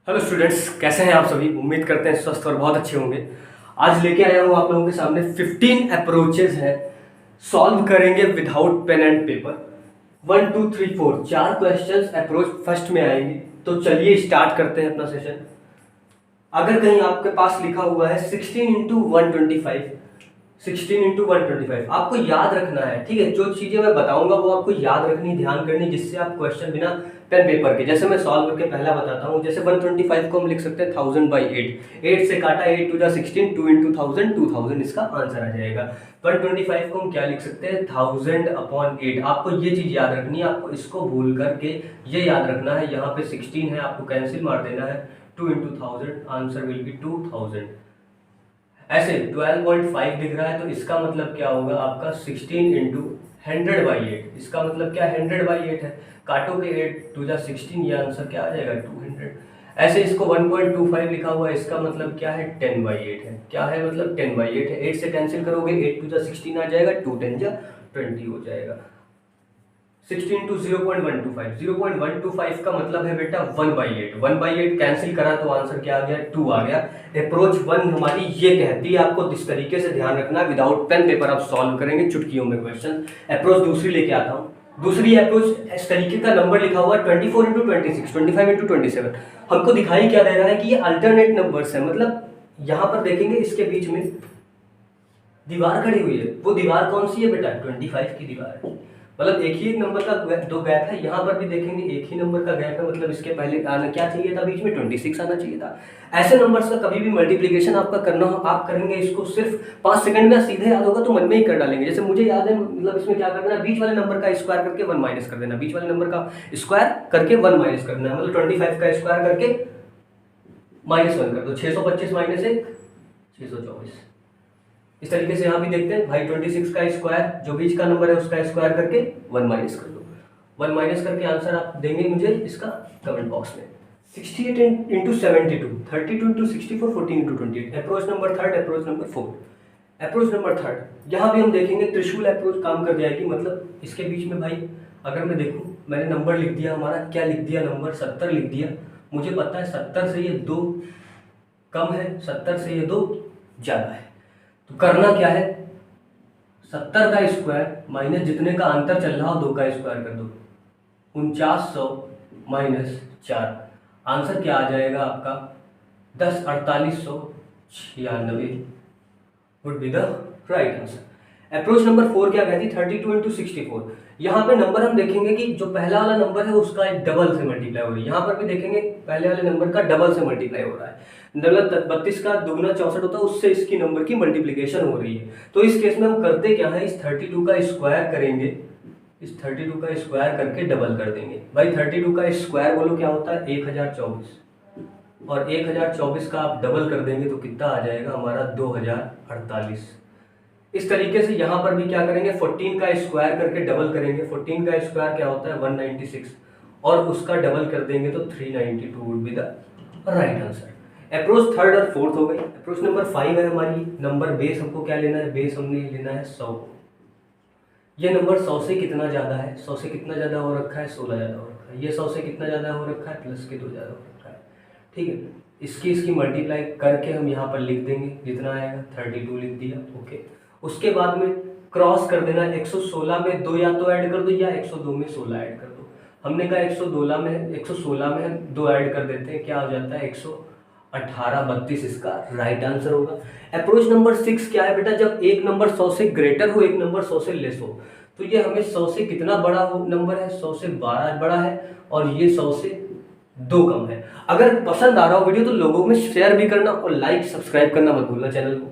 Hello students, कैसे हैं आप सभी। उम्मीद करते हैं स्वस्थ और बहुत अच्छे होंगे। आज लेके आया हूँ आप लोगों के सामने 15 अप्रोचेज हैं, सॉल्व करेंगे without pen and paper. 1 2 3 4 4 questions approach first में आएंगे। तो चलिए स्टार्ट करते हैं अपना सेशन। अगर कहीं आपके पास लिखा हुआ है 16 इंटू 125, 16 इंटू 125 आपको याद रखना है। ठीक है, जो चीजें मैं बताऊंगा वो आपको याद रखनी, ध्यान करनी, जिससे आप क्वेश्चन बिना पेन पेपर के, जैसे मैं सॉल्व करके पहला बताता हूँ। जैसे 125 को हम लिख सकते हैं 1000/8, 8 से काटा 8 टू द 16, 2 इंटू 1000, 2000 इसका आंसर आ जाएगा। 125 को हम क्या लिख सकते हैं 1000/8। आपको ये चीज याद रखनी है, आपको इसको भूल करके ये याद रखना है। यहाँ पे 16 है, आपको कैंसिल मार देना है, 2 इंटू 1000, आंसर विल बी 2000। ऐसे 12.5 दिख रहा है तो इसका मतलब क्या होगा आपका 16 इंटू 100/8। इसका मतलब क्या 100/8 है, काटोगे 8 टू द 16, ये आंसर क्या आ जाएगा 200। ऐसे इसको 1.25 लिखा हुआ है, इसका मतलब क्या है 10/8 है। क्या है मतलब 10/8 है। 8 से कैंसिल करोगे 8 टू द 16 आ जाएगा, 2 10 जा 20 हो जाएगा। 16 टू 0.125, 0.125 का मतलब है बेटा 1/8। 1/8 कैंसिल करा तो आंसर क्या आ गया 2 आ गया। अप्रोच 1 हमारी ये कहती है, आपको इस तरीके से ध्यान रखना, विदाउट पेन पेपर आप सॉल्व करेंगे चुटकियों में क्वेश्चन। अप्रोच दूसरी लेके आता हूँ। दूसरी अप्रोच इस तरीके का नंबर लिखा हुआ है 24 इंटू 26, 25 इंटू 27। हमको दिखाई क्या दे रहा है कि ये अल्टरनेट नंबर्स है। मतलब यहाँ पर देखेंगे इसके बीच में दीवार खड़ी हुई है। वो दीवार कौन सी है बेटा 25 की दीवार है। मतलब एक ही नंबर का दो गैप है। यहाँ पर भी देखेंगे एक ही नंबर का गैप है, मतलब इसके पहले आना क्या चाहिए था, बीच में 26 आना चाहिए था। ऐसे नंबर्स का कभी भी मल्टीप्लिकेशन आपका करना हो, आप करेंगे इसको सिर्फ 5 सेकंड में, सीधे याद होगा तो मन में ही कर डालेंगे। जैसे मुझे याद है, मतलब इसमें क्या करना है, बीच वाले नंबर का स्क्वायर करके 1 माइनस कर देना, बीच वाले नंबर का स्क्वायर करके 1 माइनस कर देना, मतलब 25 का स्क्वायर करके -1 कर दो। 625 माइनस 1 624। इस तरीके से यहाँ भी देखते हैं भाई 26 का स्क्वायर, जो बीच का नंबर है उसका स्क्वायर करके 1 माइनस कर दो। 1 माइनस करके आंसर आप देंगे मुझे इसका कमेंट बॉक्स में। 68 into 72, 32 into 64, 14 into 28। Approach number third, approach number 4। Approach number third, यहाँ भी हम देखेंगे त्रिशूल अप्रोच काम कर जाएगी। मतलब इसके बीच में भाई अगर मैं देखूँ, मैंने नंबर लिख दिया, हमारा क्या लिख दिया, नंबर 70 लिख दिया। मुझे पता है 70 से ये 2 कम है, 70 से ये 2 ज़्यादा है। तो करना क्या है, 70 का स्क्वायर माइनस जितने का अंतर चल रहा हो 2 का स्क्वायर कर दो, 4900 माइनस 4। आंसर क्या आ जाएगा आपका 10 4896 would be the right answer. Approach number 4 क्या कहती है 32 इंटू 64। यहाँ पे नंबर हम देखेंगे कि जो पहला वाला नंबर है उसका एक डबल से मल्टीप्लाई हो रही है। यहाँ पर भी देखेंगे पहले वाले नंबर का डबल से मल्टीप्लाई हो रहा है। मतलब 32 का दुगना 64 होता है, उससे इसकी नंबर की मल्टीप्लिकेशन हो रही है। तो इस केस में हम करते क्या है, इस 32 का स्क्वायर करेंगे, इस 32 का स्क्वायर करके डबल कर देंगे। भाई 32 का स्क्वायर बोलो क्या होता है 1024, और 1024 का आप डबल कर देंगे तो कितना आ जाएगा हमारा 2048। इस तरीके से यहाँ पर भी क्या करेंगे 14 का स्क्वायर करके डबल करेंगे। 14 का स्क्वायर क्या होता है 196, और उसका डबल कर देंगे तो 392 would be the right answer. Approach third और फोर्थ हो गई। अप्रोच नंबर 5 है हमारी। नंबर बेस हमको क्या लेना है, बेस हमने लेना है 100। ये नंबर 100 से कितना ज़्यादा है, 100 से कितना ज़्यादा हो रखा है 16 ज़्यादा हो रखा है। ये 100 से कितना ज़्यादा हो रखा है प्लस के 2 ज़्यादा हो रखा है। ठीक है, इसकी मल्टीप्लाई करके हम यहाँ पर लिख देंगे, जितना आएगा 32 लिख दिया। ओके, उसके बाद में क्रॉस कर देना, 116 में 2 या तो ऐड कर दो या 102 में 16 ऐड कर दो। हमने कहा 116 में 2 ऐड कर देते हैं, क्या हो जाता है 118, 32 इसका राइट आंसर होगा। अप्रोच नंबर 6 क्या है बेटा, जब एक नंबर 100 से ग्रेटर हो, एक नंबर 100 से लेस हो, तो ये हमें 100 से कितना बड़ा हो नंबर है, 100 से 12 बड़ा है, और ये 100 से 2 कम है। अगर पसंद आ रहा हो वीडियो तो लोगों में शेयर भी करना, और लाइक सब्सक्राइब करना मत भूलना चैनल को।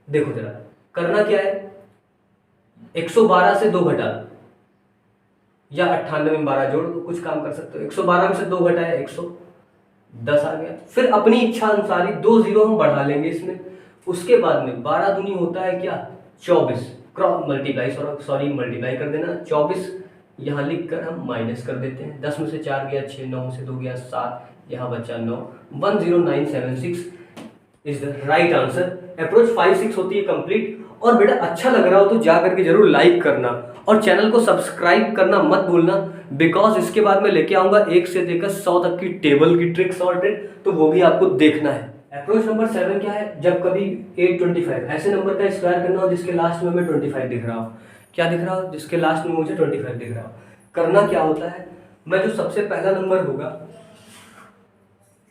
देखो जरा करना क्या है, 112 से 2 घटा दो, या 98 में 12 जोड़ दो, कुछ काम कर सकते हो। 112 में से 2 घटाए 110 आ गया। फिर अपनी इच्छा अनुसार 2 जीरो हम बढ़ा लेंगे इसमें। उसके बाद में 12 दूनी होता है क्या 24, क्रॉस मल्टीप्लाई कर देना। 24 यहाँ लिख कर हम माइनस कर देते हैं। 10 में से 4 गया 6, 9 में से 2 गया 7, यहाँ बचा 9। 10976 is the right answer. Approach 5-6 होती है कंप्लीट। और बेटा अच्छा लग रहा हो तो जा करके जरूर लाइक करना, और चैनल को सब्सक्राइब करना मत भूलना। बिकॉज इसके बाद मैं लेके आऊँगा 1 से लेकर 100 तक की टेबल की ट्रिक सॉर्टेड, तो वो भी आपको देखना है। अप्रोच नंबर 7 क्या है, जब कभी 825 ऐसे नंबर का स्क्वायर करना हो जिसके लास्ट में मैं 25 दिख रहा हूँ, क्या दिख रहा हो, जिसके लास्ट में मुझे 25 दिख रहा हो। करना क्या होता है, मैं जो सबसे पहला नंबर होगा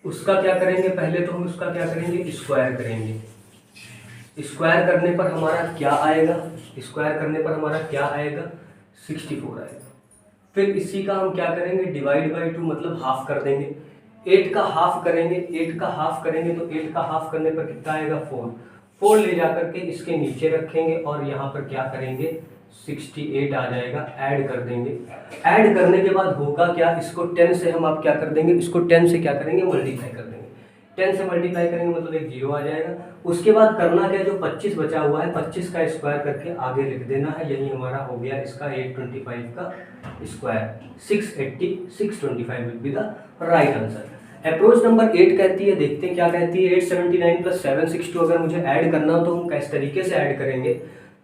उसका क्या करेंगे, पहले तो हम उसका क्या करेंगे, स्क्वायर करेंगे। स्क्वायर करने पर हमारा क्या आएगा, स्क्वायर करने पर हमारा क्या आएगा, 64 आएगा। फिर इसी का हम क्या करेंगे, डिवाइड बाई 2 मतलब हाफ कर देंगे। 8 का हाफ करेंगे, 8 का हाफ करेंगे तो 8 का हाफ करने पर कितना आएगा, 4। 4 ले जा करके इसके नीचे रखेंगे और यहाँ पर क्या करेंगे, 68 आ जाएगा, ऐड कर देंगे। ऐड करने के बाद होगा क्या, इसको 10 से हम आप क्या कर देंगे, इसको 10 से क्या करेंगे, मल्टीप्लाई कर देंगे। 10 से मल्टीप्लाई करेंगे मतलब एक 0 आ जाएगा। उसके बाद करना क्या, जो 25 बचा हुआ है 25 का स्क्वायर करके आगे लिख देना है। यही हमारा हो गया इसका 825 का square, 680, 625 will be the right answer. Approach number 8 कहती है, देखते हैं क्या कहती है, 879 प्लस 762 अगर मुझे ऐड करना हो तो हम किस तरीके से ऐड करेंगे,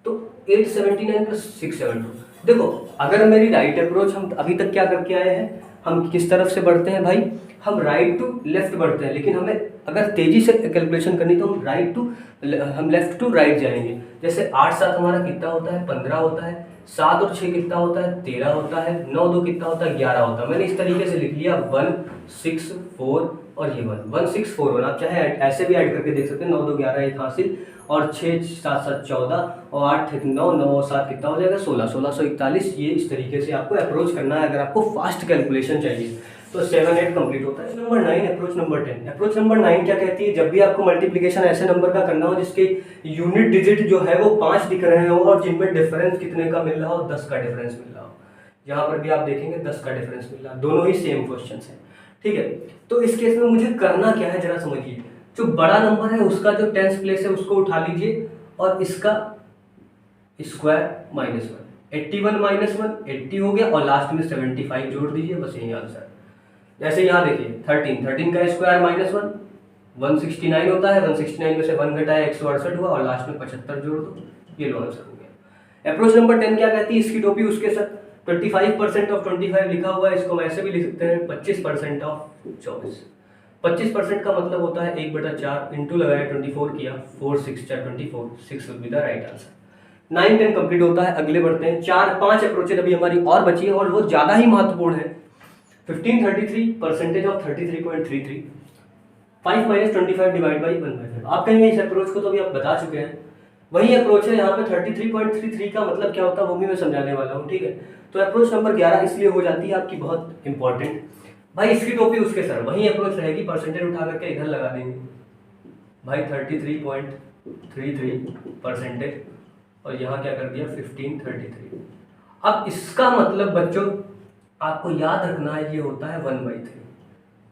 तो 879 प्लस 672। देखो अगर मेरी राइट अप्रोच, हम अभी तक क्या करके आए हैं, हम किस तरफ से बढ़ते हैं भाई, हम राइट टू लेफ्ट बढ़ते हैं, लेकिन हमें अगर तेजी से कैलकुलेशन करनी तो हम लेफ्ट टू राइट जाएंगे। जैसे 8 7 हमारा कितना होता है, 15 होता है, 7 और 6 कितना होता है, 13 होता है, 9 2 कितना होता है, 11 होता है। मैंने इस तरीके से लिख लिया 1 6 4 और ये 1 6 4 1। आप चाहे ऐसे भी ऐड करके देख सकते हैं, 9 2 11 एक हासिल और 6 7 7 14 और 8 9 9 और 7 कितना हो जाएगा, 16 1641। ये इस तरीके से आपको अप्रोच करना है अगर आपको फास्ट कैलकुलेशन चाहिए। तो 7 8 कंप्लीट होता है। Number 9 approach number 10। Approach number 9 क्या कहती है, जब भी आपको मल्टीप्लिकेशन ऐसे नंबर का करना हो जिसके यूनिट डिजिट जो है वो 5 दिख रहे हो और जिनमें डिफरेंस कितने का मिल रहा हो, 10 का डिफरेंस मिल रहा हो। यहाँ पर भी आप देखेंगे 10 का डिफरेंस मिल रहा है, दोनों ही सेम क्वेश्चन है, ठीक है। तो इस केस में मुझे करना क्या है जरा समझिए, जो बड़ा नंबर है उसका जो टेंस प्लेस है उसको उठा लीजिए और इसका स्क्वायर -1, 81 -1 80 हो गया और लास्ट में 75 जोड़ दीजिए, बस यही आंसर। जैसे यहाँ देखिए 13 का स्क्वायर -1 169 होता है, 169 में से 1 घटाया 168 हुआ और लास्ट में 75 जोड़ दो, ये लो आंसर हो गया। अप्रोच नंबर 10 क्या कहती है, इसकी टोपी उसके साथ 25% ऑफ 25 लिखा हुआ है, इसको हम ऐसे भी लिख सकते हैं 25% ऑफ 24। 25% का मतलब होता है 1/4 इंटू लगाया 24 किया, 4 6 24, 6 will be the right answer. 9 10 complete होता है। अगले बढ़ते हैं, 4 5 अप्रोचेज अभी हमारी और बची है और वो ज़्यादा ही महत्वपूर्ण है। 1533 परसेंटेज ऑफ 33.33, 5 - 25 डिवाइड बाई 1/5। आप कहेंगे इस अप्रोच को तो अभी आप बता चुके हैं, वही अप्रोच है। यहाँ पे 33.33 का मतलब क्या होता है वो भी मैं समझाने वाला हूँ, ठीक है। तो अप्रोच नंबर 11 इसलिए हो जाती है आपकी बहुत इंपॉर्टेंट। भाई इसकी टोपी उसके सर, वही अप्रोच रहेगी, परसेंटेज उठा करके इधर लगा देंगे भाई 33.33 परसेंटेज और यहाँ क्या कर दिया 1533। अब इसका मतलब बच्चों आपको याद रखना है, ये होता है 1/3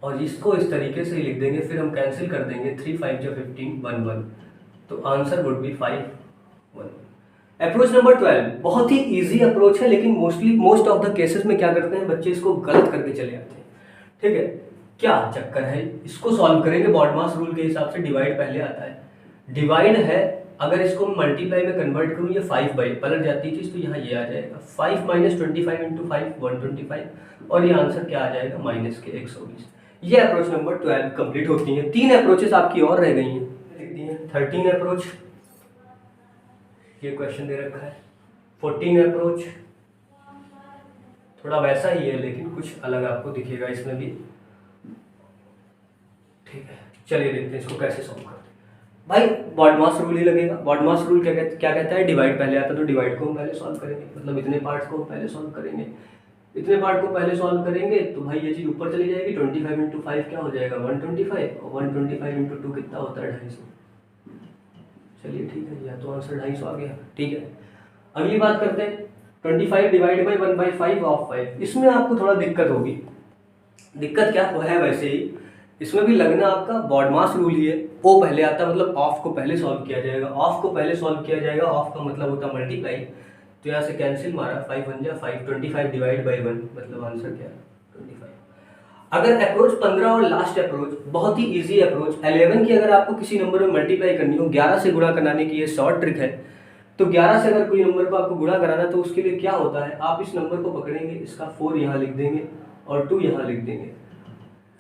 और इसको इस तरीके से लिख देंगे, फिर हम कैंसिल कर देंगे 3 5 जो 15 1 1, तो answer would be 5 1। Approach number 12 बहुत ही इजी अप्रोच है, लेकिन मोस्ट ऑफ द केसेस में क्या करते हैं बच्चे, इसको गलत करके चले आते हैं, ठीक है। क्या चक्कर है, इसको सॉल्व करेंगे बॉडमास रूल के हिसाब से। डिवाइड पहले आता है, डिवाइड है, अगर इसको मल्टीप्लाई में कन्वर्ट करूँ ये 5 बाई पलट जाती है चीज़, तो यहाँ ये आ जाएगा 5 - 25 इंटू 5 125 और ये आंसर क्या आ जाएगा माइनस के 120। ये अप्रोच नंबर 12 कंप्लीट होती है। 3 अप्रोचेस आपकी और रह गई हैं, लिख दी हैं। 13 अप्रोच, ये क्वेश्चन दे रखा है। 14 अप्रोच थोड़ा वैसा ही है लेकिन कुछ अलग आपको दिखेगा इसमें भी, ठीक है। चलिए देखते हैं इसको कैसे सॉल्व करते हैं। भाई बॉडमास रूल ही लगेगा। बॉडमास रूल क्या कहता है, डिवाइड पहले आता है तो डिवाइड को हम पहले सॉल्व करेंगे, मतलब इतने पार्ट्स को हम पहले सॉल्व करेंगे। इतने पार्ट को पहले सॉल्व करेंगे तो भाई ये चीज़ ऊपर चली जाएगी। 25 इंटू 5 क्या हो जाएगा 125 और 125 इंटू 2 कितना होता है 250। चलिए ठीक है, या तो आंसर 250 आ गया, ठीक है। अगली बात करते हैं 25 डिवाइड बाई 1/5 ऑफ 5। इसमें आपको थोड़ा दिक्कत होगी। दिक्कत क्या है, वैसे ही इसमें भी लगना आपका बॉडमास रूल ही है। ओ पहले आता है मतलब ऑफ को पहले सॉल्व किया जाएगा, ऑफ को पहले सॉल्व किया जाएगा, ऑफ का मतलब होता है मल्टीप्लाई, तो यहाँ से कैंसिल मारा 5 1 जा 5, 25 डिवाइड बाई 1 मतलब आंसर क्या है 25। अगर अप्रोच 15 और लास्ट अप्रोच बहुत ही इजी अप्रोच 11 की अगर आपको किसी नंबर में मल्टीप्लाई करनी हो, 11 से गुणा कराने की ये शॉर्ट ट्रिक है। तो 11 से अगर कोई नंबर को आपको गुणा कराना है तो उसके लिए क्या होता है, आप इस नंबर को पकड़ेंगे, इसका 4 यहाँ लिख देंगे और 2 यहाँ लिख देंगे।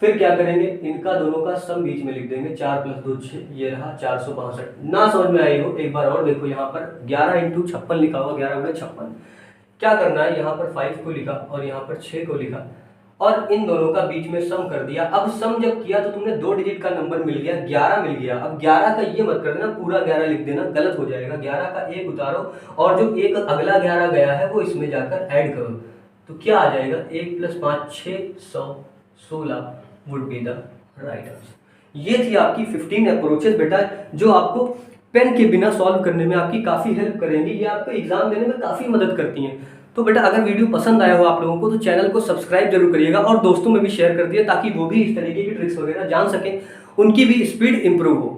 फिर क्या करेंगे, इनका दोनों का सम बीच में लिख देंगे, 4 + 2 6, ये रहा 462। ना समझ में आई हो एक बार और देखो, यहाँ पर 11 × 56 लिखा हुआ, 11 × 56। क्या करना है, यहाँ पर 5 को लिखा और यहाँ पर 6 को लिखा और इन दोनों का बीच में सम कर दिया। अब सम जब किया तो तुमने 2 डिजिट का नंबर मिल गया, 11 मिल गया। अब 11 का ये मत कर देना पूरा 11 लिख देना, गलत हो जाएगा। 11 का 1 उतारो और जो एक अगला 11 गया है वो इसमें जाकर ऐड करो, तो क्या आ जाएगा, 1 + 5 6 16 would be the right answer. ये थी आपकी 15 अप्रोचेस बेटा, जो आपको पेन के बिना सॉल्व करने में आपकी काफ़ी हेल्प करेंगी, ये आपको एग्जाम देने में काफ़ी मदद करती हैं। तो बेटा अगर वीडियो पसंद आया हो आप लोगों को तो चैनल को सब्सक्राइब जरूर करिएगा और दोस्तों में भी शेयर कर दिए ताकि वो भी इस तरीके की ट्रिक्स वगैरह जान सकें, उनकी भी स्पीड इंप्रूव हो।